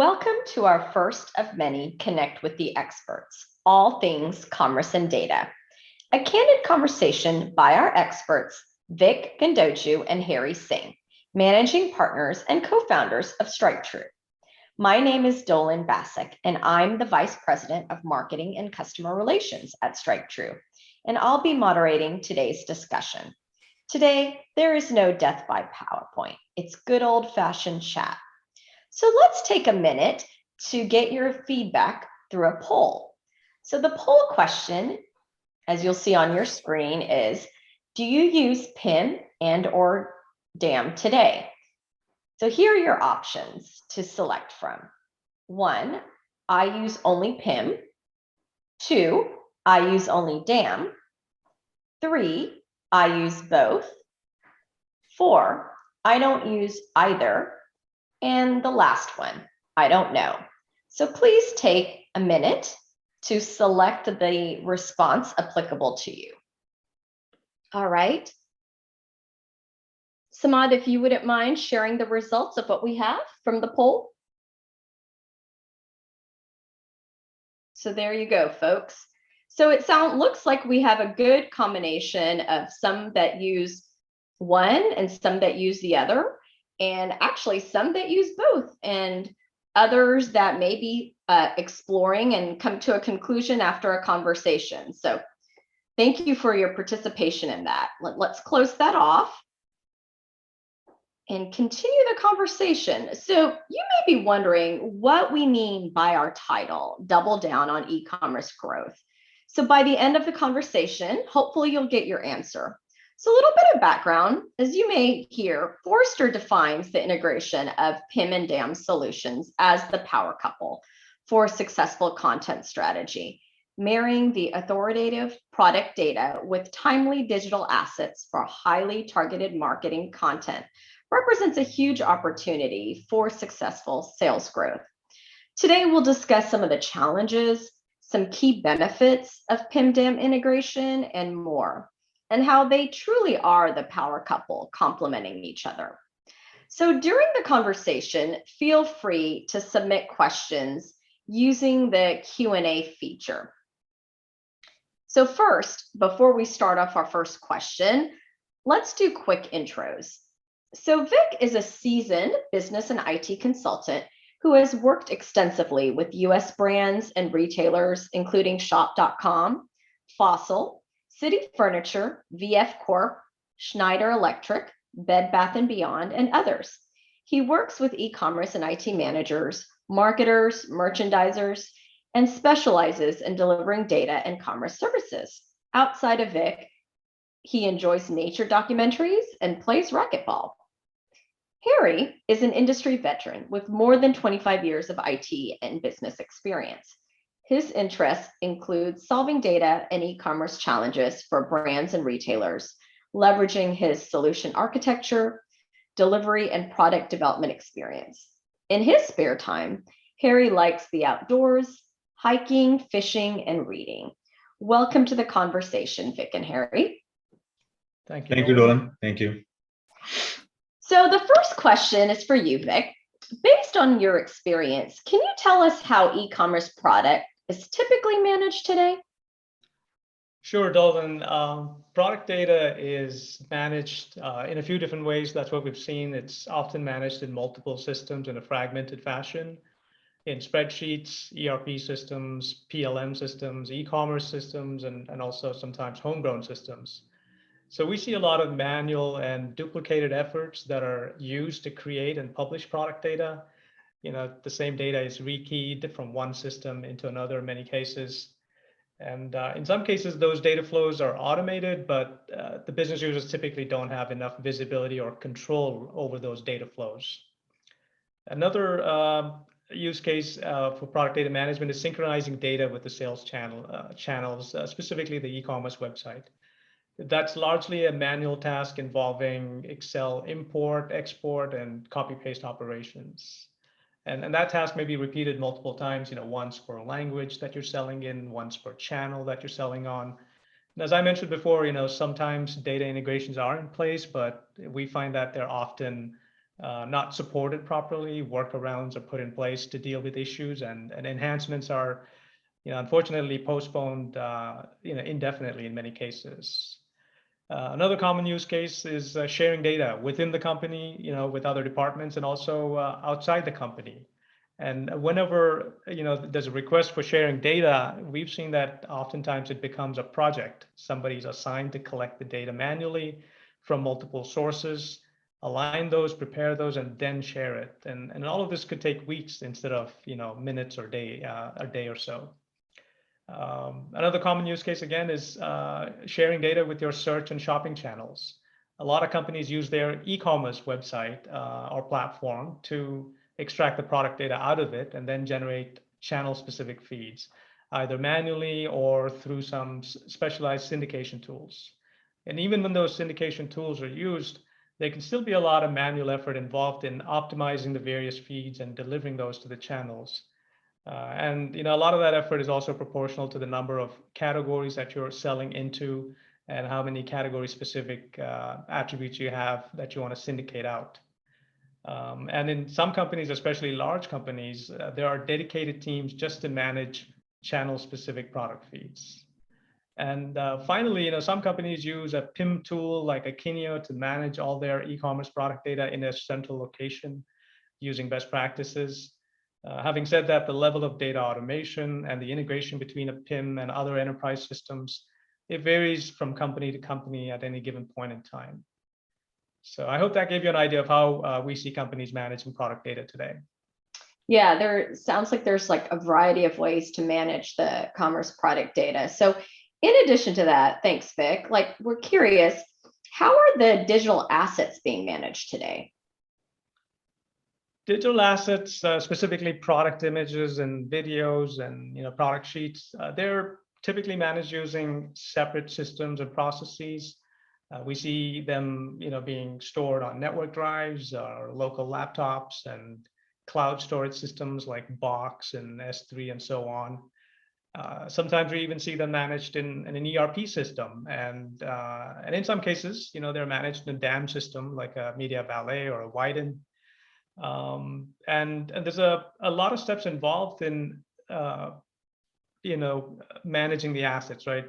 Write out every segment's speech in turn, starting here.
Welcome to our first of many Connect with the Experts, all things commerce and data. A candid conversation by our experts, Vic Gandochu and Harry Singh, managing partners and co-founders of StrikeTru. My name is Dolan Bassick, and I'm the Vice President of Marketing and Customer Relations at StrikeTru, and I'll be moderating today's discussion. Today, there is no death by PowerPoint. It's good old-fashioned chat. So let's take a minute to get your feedback through a poll. So the poll question, as you'll see on your screen, is, do you use PIM and or DAM today? So here are your options to select from. 1, I use only PIM. 2, I use only DAM. 3, I use both. 4, I don't use either. And the last one, I don't know. So please take a minute to select the response applicable to you. All right. Samad, if you wouldn't mind sharing the results of what we have from the poll. So there you go, folks. So it looks like we have a good combination of some that use one and some that use the other, and actually some that use both, and others that may be exploring and come to a conclusion after a conversation. So thank you for your participation in that. Let's close that off and continue the conversation. So you may be wondering what we mean by our title, Double Down on E-commerce Growth. So by the end of the conversation, hopefully you'll get your answer. So a little bit of background, as you may hear, Forrester defines the integration of PIM and DAM solutions as the power couple for successful content strategy, marrying the authoritative product data with timely digital assets for highly targeted marketing content represents a huge opportunity for successful sales growth. Today, we'll discuss some of the challenges, some key benefits of PIM-DAM integration, and more, and how they truly are the power couple complementing each other. So during the conversation, feel free to submit questions using the Q&A feature. So first, before we start off our first question, let's do quick intros. So Vic is a seasoned business and IT consultant who has worked extensively with US brands and retailers, including Shop.com, Fossil, City Furniture, VF Corp, Schneider Electric, Bed Bath & Beyond, and others. He works with e-commerce and IT managers, marketers, merchandisers, and specializes in delivering data and commerce services. Outside of Vic, he enjoys nature documentaries and plays racquetball. Harry is an industry veteran with more than 25 years of IT and business experience. His interests include solving data and e-commerce challenges for brands and retailers, leveraging his solution architecture, delivery, and product development experience. In his spare time, Harry likes the outdoors, hiking, fishing, and reading. Welcome to the conversation, Vic and Harry. Thank you. Thank you, Dolan. Thank you. So the first question is for you, Vic. Based on your experience, can you tell us how e-commerce product is typically managed today? Sure, Dolan. Product data is managed in a few different ways. That's what we've seen. It's often managed in multiple systems in a fragmented fashion, in spreadsheets, ERP systems, PLM systems, e-commerce systems, and also sometimes homegrown systems. So we see a lot of manual and duplicated efforts that are used to create and publish product data. The same data is rekeyed from one system into another in many cases. And in some cases, those data flows are automated, but the business users typically don't have enough visibility or control over those data flows. Another use case for product data management is synchronizing data with the sales channels, specifically the e-commerce website. That's largely a manual task involving Excel import, export, and copy-paste operations. And that task may be repeated multiple times, once per language that you're selling in, once per channel that you're selling on. And as I mentioned before, sometimes data integrations are in place, but we find that they're often not supported properly. Workarounds are put in place to deal with issues, and enhancements are, unfortunately postponed, indefinitely in many cases. Another common use case is sharing data within the company, with other departments, and also outside the company. And whenever there's a request for sharing data, we've seen that oftentimes it becomes a project. Somebody's assigned to collect the data manually from multiple sources, align those, prepare those, and then share it. And all of this could take weeks instead of minutes or a day or so. Another common use case, again, is sharing data with your search and shopping channels. A lot of companies use their e-commerce website or platform to extract the product data out of it and then generate channel-specific feeds, either manually or through some specialized syndication tools. And even when those syndication tools are used, there can still be a lot of manual effort involved in optimizing the various feeds and delivering those to the channels. And a lot of that effort is also proportional to the number of categories that you're selling into and how many category-specific attributes you have that you want to syndicate out. And in some companies, especially large companies, there are dedicated teams just to manage channel-specific product feeds. And finally, some companies use a PIM tool like Acquaint to manage all their e-commerce product data in a central location using best practices. Having said that, the level of data automation and the integration between a PIM and other enterprise systems, it varies from company to company at any given point in time. So I hope that gave you an idea of how we see companies managing product data today. Yeah, there sounds like there's like a variety of ways to manage the commerce product data. So in addition to that, thanks, Vic, we're curious, how are the digital assets being managed today? Digital assets, specifically product images and videos and product sheets, they're typically managed using separate systems and processes. We see them being stored on network drives or local laptops and cloud storage systems like Box and S3 and so on. Sometimes we even see them managed in an ERP system, and in some cases, they're managed in a DAM system like a Media Valet or a Widen. And there's a lot of steps involved in managing the assets, right?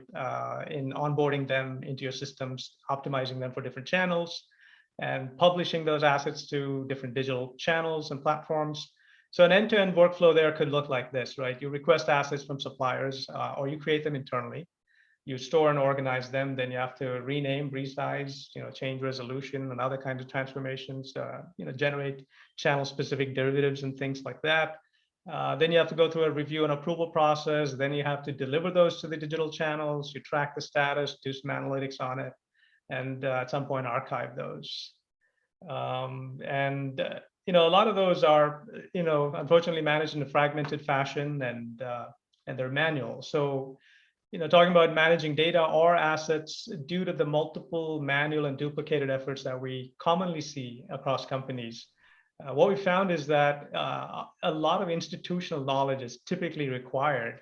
In onboarding them into your systems, optimizing them for different channels, and publishing those assets to different digital channels and platforms. So an end-to-end workflow there could look like this, right? You request assets from suppliers, or you create them internally. You store and organize them, then you have to rename, resize, change resolution and other kinds of transformations, generate channel-specific derivatives and things like that. Then you have to go through a review and approval process. Then you have to deliver those to the digital channels. You track the status, do some analytics on it, and at some point archive those. A lot of those are, unfortunately managed in a fragmented fashion, and they're manual. So, talking about managing data or assets due to the multiple manual and duplicated efforts that we commonly see across companies, what we found is that a lot of institutional knowledge is typically required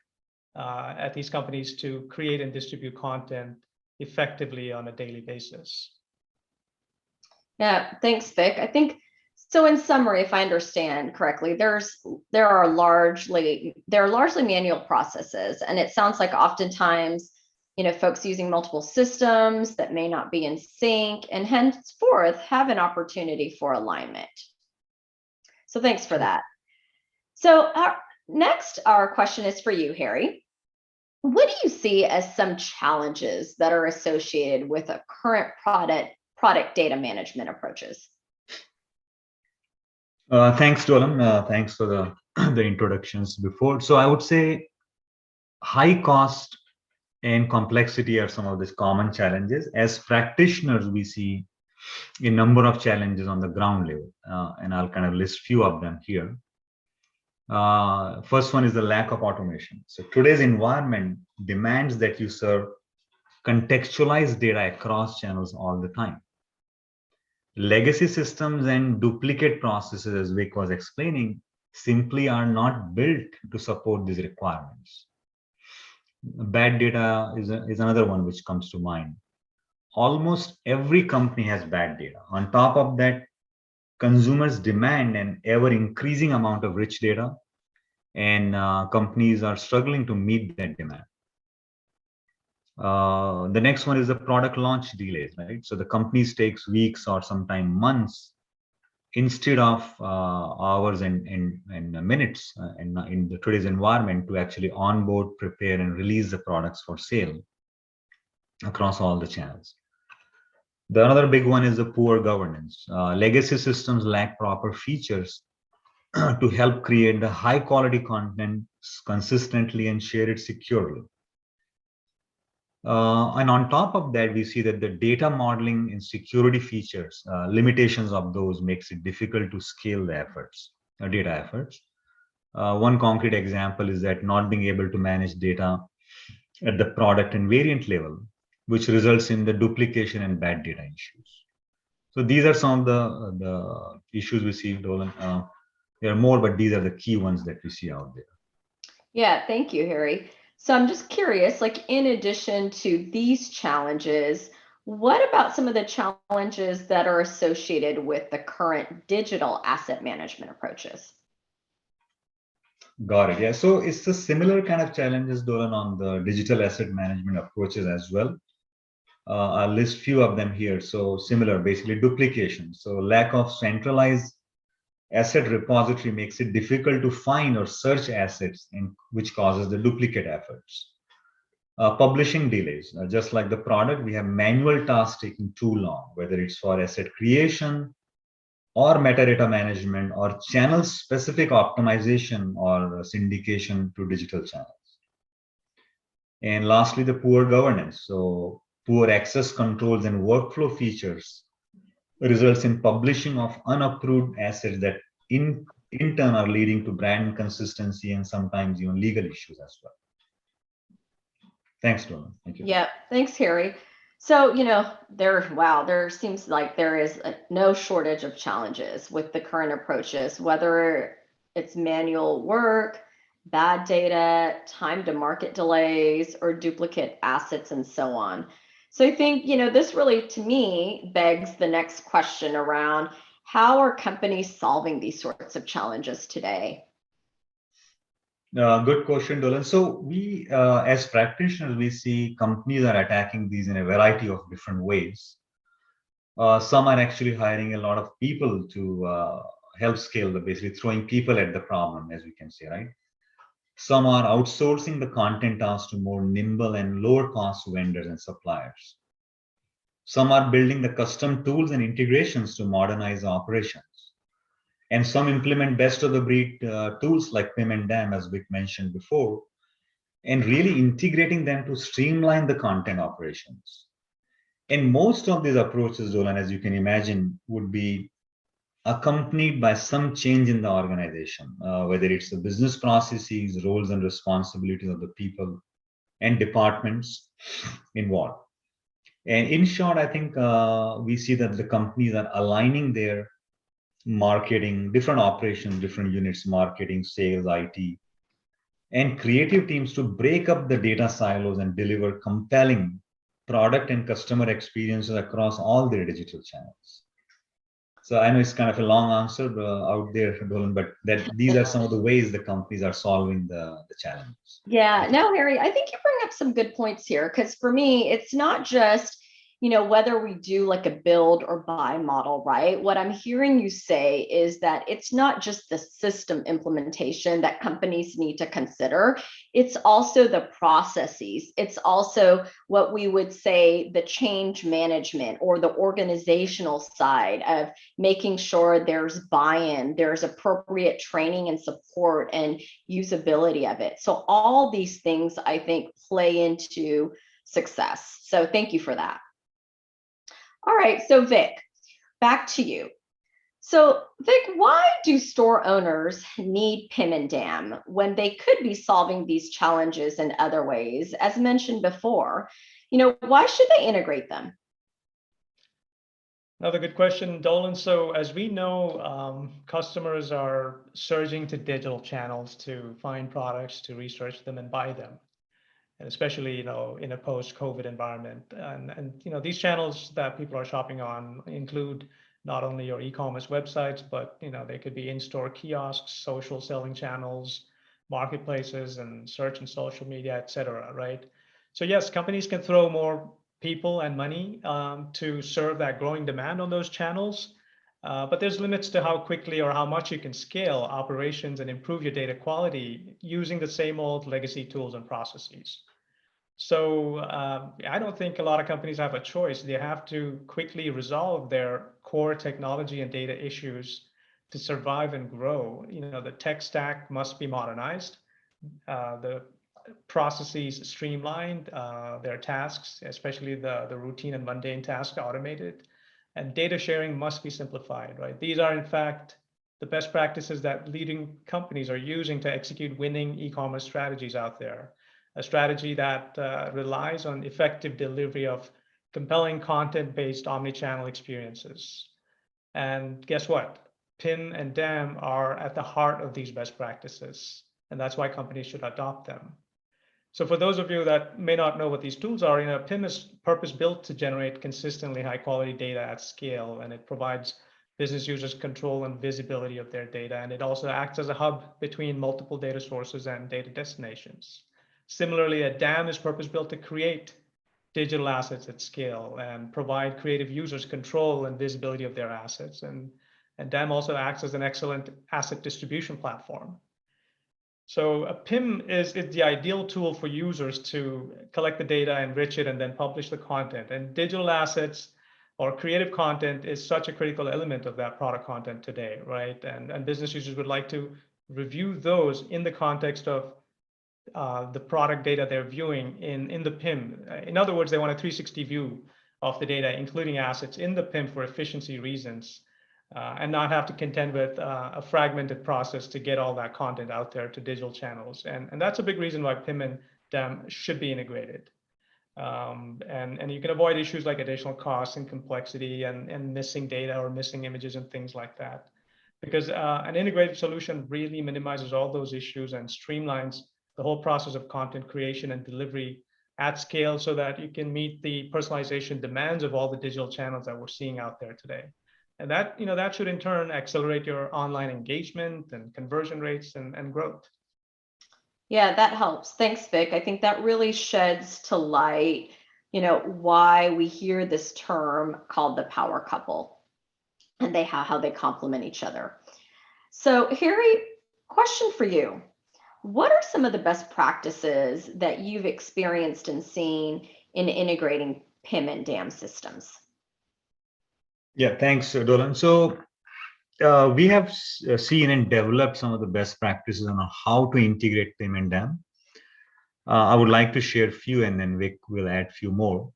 at these companies to create and distribute content effectively on a daily basis. Yeah, thanks, Vic. I think so. In summary, if I understand correctly, there are largely manual processes, and it sounds like oftentimes, folks using multiple systems that may not be in sync, and henceforth have an opportunity for alignment. So thanks for that. So our question is for you, Harry. What do you see as some challenges that are associated with a current product data management approaches? Thanks, Dolan. Thanks for the introductions before. So I would say high cost and complexity are some of these common challenges. As practitioners, we see a number of challenges on the ground level, and I'll kind of list few of them here. First one is the lack of automation. So today's environment demands that you serve contextualized data across channels all the time. Legacy systems and duplicate processes, as Vic was explaining, simply are not built to support these requirements. Bad data is another one which comes to mind. Almost every company has bad data. On top of that, consumers demand an ever increasing amount of rich data, and companies are struggling to meet that demand. The next one is the product launch delays, right? So the companies takes weeks or sometimes months instead of hours and minutes in today's environment to actually onboard, prepare, and release the products for sale across all the channels. The another big one is the poor governance. Legacy systems lack proper features to help create the high quality content consistently and share it securely. And on top of that, we see that the data modeling and security features, limitations of those makes it difficult to scale the efforts, data efforts. One concrete example is that not being able to manage data at the product and variant level, which results in the duplication and bad data issues. So these are some of the issues we see, Dolan. There are more, but these are the key ones that we see out there. Yeah, thank you, Harry. So I'm just curious, like in addition to these challenges, what about some of the challenges that are associated with the current digital asset management approaches? Got it. Yeah. So it's a similar kind of challenges, Dolan, on the digital asset management approaches as well. I'll list few of them here. So similar, basically duplication. So lack of centralized asset repository makes it difficult to find or search assets, which causes the duplicate efforts. Publishing delays, just like the product, we have manual tasks taking too long, whether it's for asset creation or metadata management or channel specific optimization or syndication to digital channels. And lastly, the poor governance. So poor access controls and workflow features results in publishing of unapproved assets that in turn are leading to brand inconsistency and sometimes even legal issues as well. Thanks, Donna. Thank you. Yeah, thanks, Harry. So, there seems like there is no shortage of challenges with the current approaches, whether it's manual work, bad data, time to market delays, or duplicate assets and so on. So I think, this really, to me, begs the next question around how are companies solving these sorts of challenges today? Good question, Dolan. So we, as practitioners, we see companies are attacking these in a variety of different ways. Some are actually hiring a lot of people to help scale, basically throwing people at the problem, as we can say, right? Some are outsourcing the content tasks to more nimble and lower cost vendors and suppliers. Some are building the custom tools and integrations to modernize operations. And some implement best of the breed tools like PIM and DAM, as Vic mentioned before, and really integrating them to streamline the content operations. And most of these approaches, Dolan, as you can imagine, would be accompanied by some change in the organization, whether it's the business processes, roles and responsibilities of the people and departments involved. And in short, I think we see that the companies are aligning their marketing, different operations, different units, marketing, sales, IT, and creative teams to break up the data silos and deliver compelling product and customer experiences across all their digital channels. So I know it's kind of a long answer out there, Dolan, but these are some of the ways the companies are solving the challenges. Yeah, no, Harry, I think you bring up some good points here, because for me, it's not just whether we do like a build or buy model, right? What I'm hearing you say is that it's not just the system implementation that companies need to consider. It's also the processes. It's also what we would say the change management or the organizational side of making sure there's buy-in, there's appropriate training and support and usability of it. So all these things, I think, play into success. So thank you for that. All right, so Vic, back to you. So Vic, why do store owners need PIM and DAM when they could be solving these challenges in other ways? As mentioned before, why should they integrate them? Another good question, Dolan. So as we know, customers are surging to digital channels to find products, to research them and buy them. And especially, in a post-COVID environment. And these channels that people are shopping on include not only your e-commerce websites, but they could be in-store kiosks, social selling channels, marketplaces, and search and social media, etc. Right? So yes, companies can throw more people and money to serve that growing demand on those channels. But there's limits to how quickly or how much you can scale operations and improve your data quality using the same old legacy tools and processes. So I don't think a lot of companies have a choice. They have to quickly resolve their core technology and data issues to survive and grow. The tech stack must be modernized, the processes streamlined, their tasks, especially the routine and mundane tasks, automated, and data sharing must be simplified, right? These are, in fact, the best practices that leading companies are using to execute winning e-commerce strategies out there. A strategy that relies on effective delivery of compelling content-based omnichannel experiences. And guess what? PIM and DAM are at the heart of these best practices, and that's why companies should adopt them. So for those of you that may not know what these tools are, PIM is purpose-built to generate consistently high-quality data at scale, and it provides business users control and visibility of their data, and it also acts as a hub between multiple data sources and data destinations. Similarly, a DAM is purpose-built to create digital assets at scale and provide creative users control and visibility of their assets. And DAM also acts as an excellent asset distribution platform. So a PIM is the ideal tool for users to collect the data, enrich it, and then publish the content. And digital assets or creative content is such a critical element of that product content today, right? And business users would like to review those in the context of the product data they're viewing in the PIM. In other words, they want a 360 view of the data, including assets in the PIM for efficiency reasons. And not have to contend with a fragmented process to get all that content out there to digital channels. And that's a big reason why PIM and DAM should be integrated. And you can avoid issues like additional costs and complexity and missing data or missing images and things like that. Because an integrated solution really minimizes all those issues and streamlines the whole process of content creation and delivery at scale so that you can meet the personalization demands of all the digital channels that we're seeing out there today. And that should in turn accelerate your online engagement and conversion rates and growth. Yeah, that helps. Thanks, Vic. I think that really sheds to light, why we hear this term called the power couple and how they complement each other. So Harry, question for you. What are some of the best practices that you've experienced and seen in integrating PIM and DAM systems? Yeah, thanks, Dolan. So we have seen and developed some of the best practices on how to integrate PIM and DAM. I would like to share a few, and then Vic will add a few more.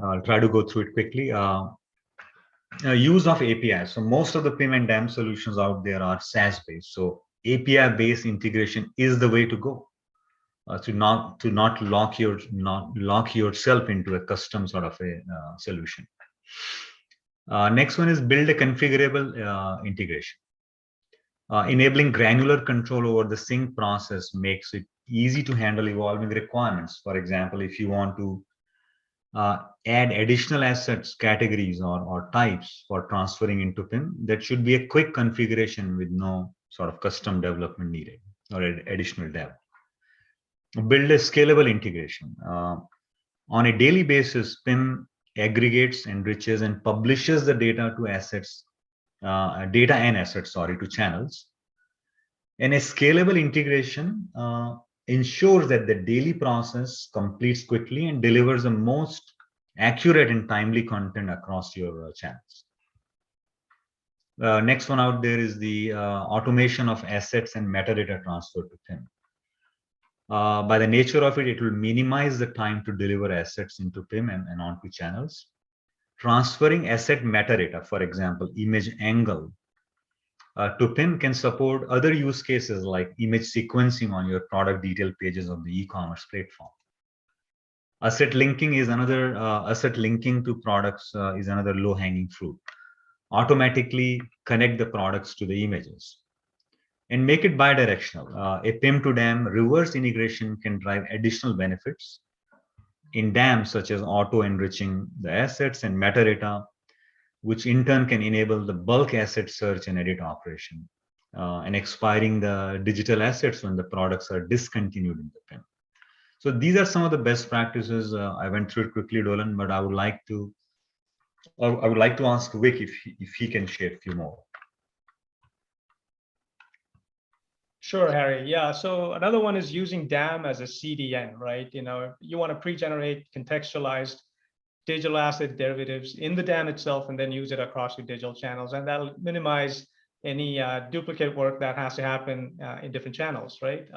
I'll try to go through it quickly. Use of APIs. So most of the PIM and DAM solutions out there are SaaS-based. So API-based integration is the way to go. To not lock yourself into a custom sort of a solution. Next one is build a configurable integration. Enabling granular control over the sync process makes it easy to handle evolving requirements. For example, if you want to add additional assets, categories, or types for transferring into PIM, that should be a quick configuration with no sort of custom development needed or additional dev. Build a scalable integration. On a daily basis, PIM aggregates, enriches, and publishes the data to assets, to channels. And a scalable integration ensures that the daily process completes quickly and delivers the most accurate and timely content across your channels. Next one out there is the automation of assets and metadata transfer to PIM. By the nature of it, it will minimize the time to deliver assets into PIM and onto channels. Transferring asset metadata, for example, image angle, to PIM can support other use cases like image sequencing on your product detail pages of the e-commerce platform. Asset linking to products is another low-hanging fruit. Automatically connect the products to the images and make it bidirectional. A PIM to DAM reverse integration can drive additional benefits in DAM, such as auto enriching the assets and metadata, which in turn can enable the bulk asset search and edit operation, and expiring the digital assets when the products are discontinued in the PIM. So these are some of the best practices. I went through it quickly, Dolan, but I would like to ask Vic if he can share a few more. Sure, Harry. Yeah. So another one is using DAM as a CDN, right? You want to pre-generate contextualized digital asset derivatives in the DAM itself, and then use it across your digital channels, and that'll minimize any duplicate work that has to happen in different channels, right?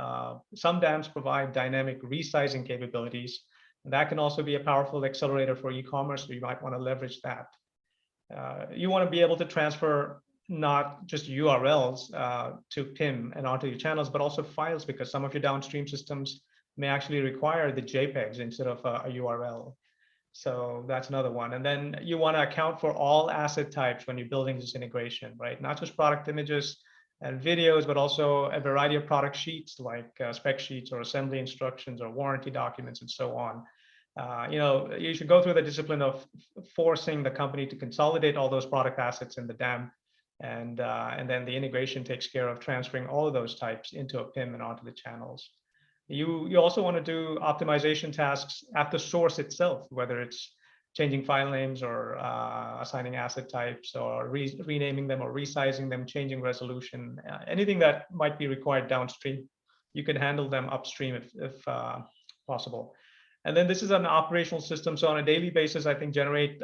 Some DAMs provide dynamic resizing capabilities. And that can also be a powerful accelerator for e-commerce, so you might want to leverage that. You want to be able to transfer not just URLs to PIM and onto your channels, but also files, because some of your downstream systems may actually require the JPEGs instead of a URL. So that's another one. And then you want to account for all asset types when you're building this integration, right? Not just product images and videos, but also a variety of product sheets like spec sheets or assembly instructions or warranty documents and so on. You should go through the discipline of forcing the company to consolidate all those product assets in the DAM, and then the integration takes care of transferring all of those types into a PIM and onto the channels. You also want to do optimization tasks at the source itself, whether it's changing file names or assigning asset types or renaming them or resizing them, changing resolution, anything that might be required downstream. You can handle them upstream if possible. And then this is an operational system. So on a daily basis, I think generate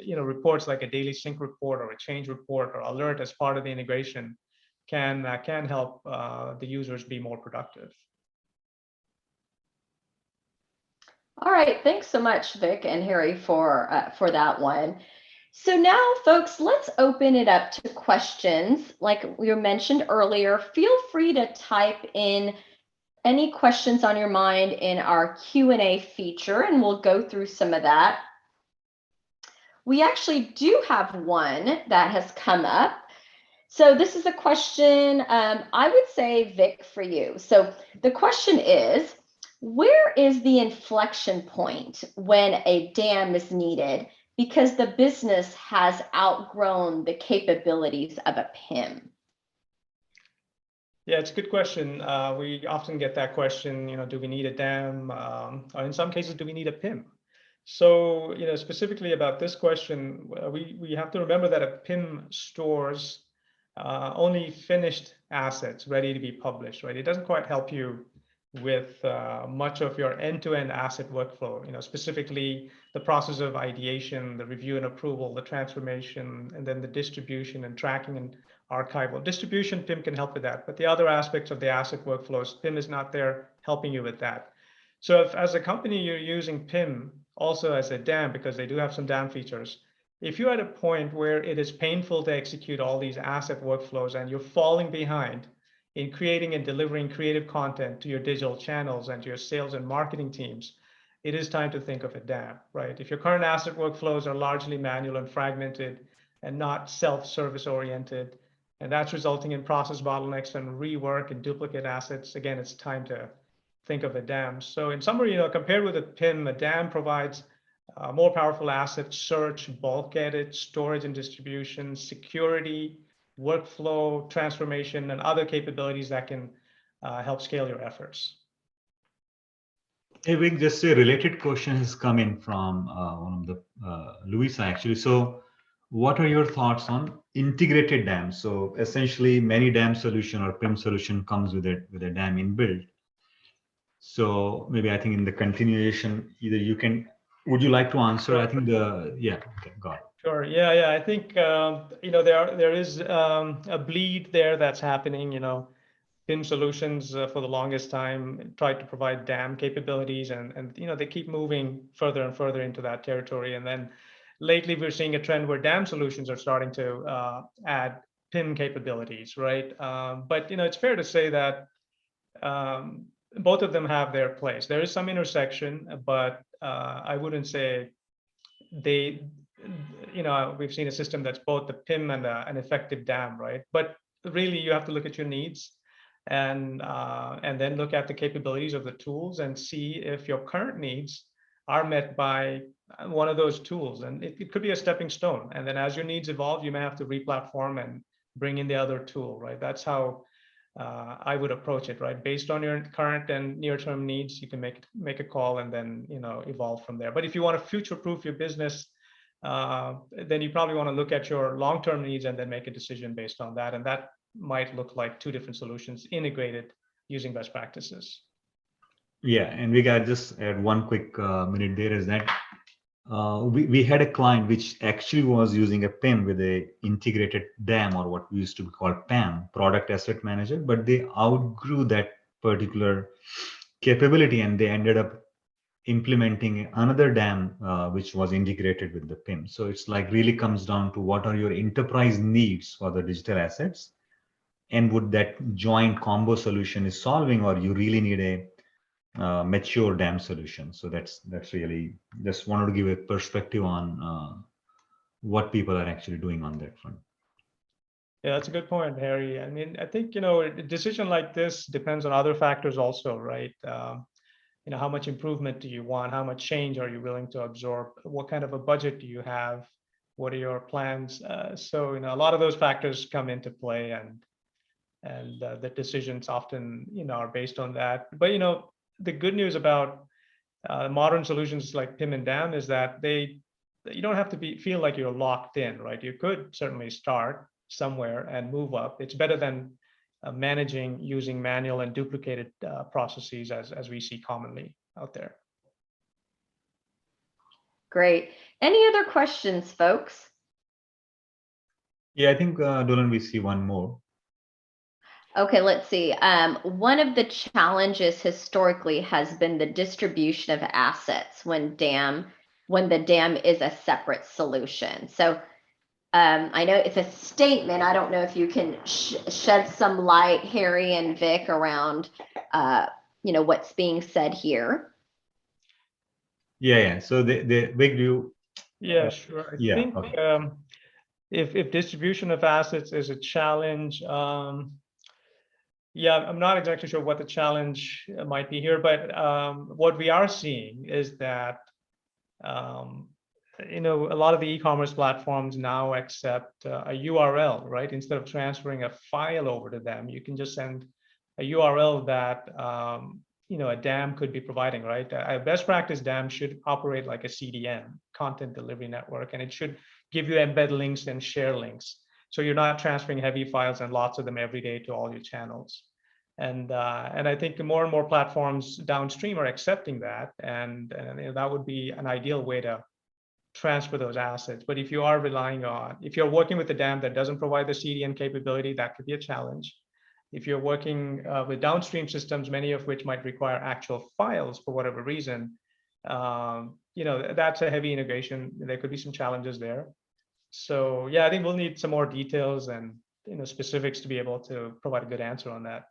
reports like a daily sync report or a change report or alert as part of the integration can help the users be more productive. All right, thanks so much, Vic and Harry, for that one. So now, folks, let's open it up to questions. Like we mentioned earlier, feel free to type in any questions on your mind in our Q&A feature, and we'll go through some of that. We actually do have one that has come up. So this is a question, I would say, Vic, for you. So the question is, where is the inflection point when a DAM is needed because the business has outgrown the capabilities of a PIM? Yeah, it's a good question. We often get that question, do we need a DAM? Or in some cases, do we need a PIM? So, specifically about this question, we have to remember that a PIM stores only finished assets ready to be published, right? It doesn't quite help you with much of your end-to-end asset workflow, specifically the process of ideation, the review and approval, the transformation, and then the distribution and tracking and archival. Distribution, PIM can help with that, but the other aspects of the asset workflows, PIM is not there helping you with that. So if as a company you're using PIM also as a DAM, because they do have some DAM features, if you're at a point where it is painful to execute all these asset workflows and you're falling behind in creating and delivering creative content to your digital channels and to your sales and marketing teams, it is time to think of a DAM, right? If your current asset workflows are largely manual and fragmented and not self-service oriented, and that's resulting in process bottlenecks and rework and duplicate assets, again, it's time to think of a DAM. So in summary, compared with a PIM, a DAM provides more powerful asset search, bulk edit, storage and distribution, security, workflow, transformation, and other capabilities that can help scale your efforts. Hey, Vic, just a related question has come in from one of the Louisa, actually. So what are your thoughts on integrated DAM? So essentially, many DAM solution or PIM solution comes with a DAM inbuilt. So maybe I think in the continuation, either you can, would you like to answer? I think okay, got it. Sure. Yeah. I think there is a bleed there that's happening. PIM solutions for the longest time tried to provide DAM capabilities, and they keep moving further and further into that territory. And then lately, we're seeing a trend where DAM solutions are starting to add PIM capabilities, right? But it's fair to say that both of them have their place. There is some intersection, but I wouldn't say we've seen a system that's both the PIM and an effective DAM, right? But really, you have to look at your needs and then look at the capabilities of the tools and see if your current needs are met by one of those tools, and it could be a stepping stone. And then as your needs evolve, you may have to re-platform and bring in the other tool, right? That's how I would approach it, right? Based on your current and near-term needs, you can make a call and then evolve from there. But if you want to future-proof your business, then you probably want to look at your long-term needs and then make a decision based on that. And that might look like two different solutions integrated using best practices. Yeah, and we got just add one quick minute there is that we had a client which actually was using a PIM with a integrated DAM, or what we used to call PAM, product asset manager, but they outgrew that particular capability and they ended up implementing another DAM which was integrated with the PIM. So it's like really comes down to what are your enterprise needs for the digital assets, and would that joint combo solution is solving, or you really need a mature DAM solution. So that's really just wanted to give a perspective on what people are actually doing on that front. Yeah, that's a good point, Harry. I mean, I think a decision like this depends on other factors also, right? How much improvement do you want? How much change are you willing to absorb? What kind of a budget do you have? What are your plans? So a lot of those factors come into play, and the decisions often are based on that. But the good news about modern solutions like PIM and DAM is that you don't have to feel like you're locked in, right? You could certainly start somewhere and move up. It's better than managing using manual and duplicated processes as we see commonly out there. Great. Any other questions, folks? Yeah, I think Dolan, we see one more. Okay, let's see. One of the challenges historically has been the distribution of assets when the DAM is a separate solution. So I know it's a statement. I don't know if you can shed some light, Harry and Vic, around what's being said here. Yeah. So the big view. Yeah, sure. I think okay. If distribution of assets is a challenge, yeah, I'm not exactly sure what the challenge might be here, but what we are seeing is that a lot of the e-commerce platforms now accept a URL, right? Instead of transferring a file over to them, you can just send a URL that a DAM could be providing, right? A best practice DAM should operate like a CDN, content delivery network, and it should give you embed links and share links. So you're not transferring heavy files and lots of them every day to all your channels. And I think more and more platforms downstream are accepting that, and that would be an ideal way to transfer those assets. But if you're working with a DAM that doesn't provide the CDN capability, that could be a challenge. If you're working with downstream systems, many of which might require actual files for whatever reason, that's a heavy integration. There could be some challenges there. So yeah, I think we'll need some more details and specifics to be able to provide a good answer on that.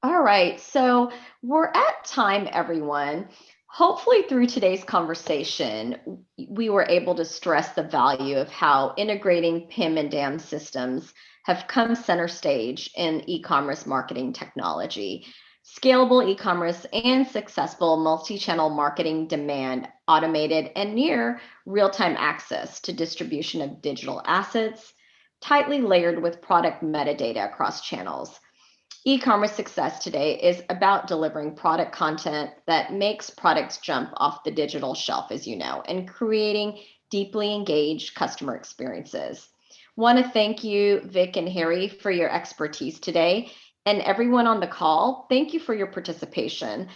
All right, so we're at time, everyone. Hopefully through today's conversation, we were able to stress the value of how integrating PIM and DAM systems have come center stage in e-commerce marketing technology. Scalable e-commerce and successful multi-channel marketing demand automated and near real-time access to distribution of digital assets, tightly layered with product metadata across channels. E-commerce success today is about delivering product content that makes products jump off the digital shelf, as you know, and creating deeply engaged customer experiences. Want to thank you, Vic and Harry, for your expertise today. And everyone on the call, thank you for your participation.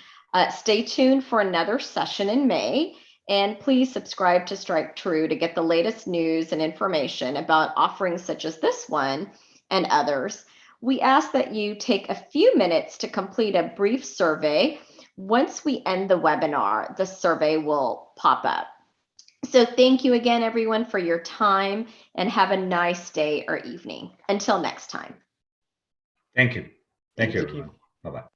Stay tuned for another session in May. And please subscribe to StrikeTru to get the latest news and information about offerings such as this one and others. We ask that you take a few minutes to complete a brief survey. Once we end the webinar, the survey will pop up. So thank you again, everyone, for your time, and have a nice day or evening. Until next time. Thank you. Thank you, Thank you. everyone. Bye-bye.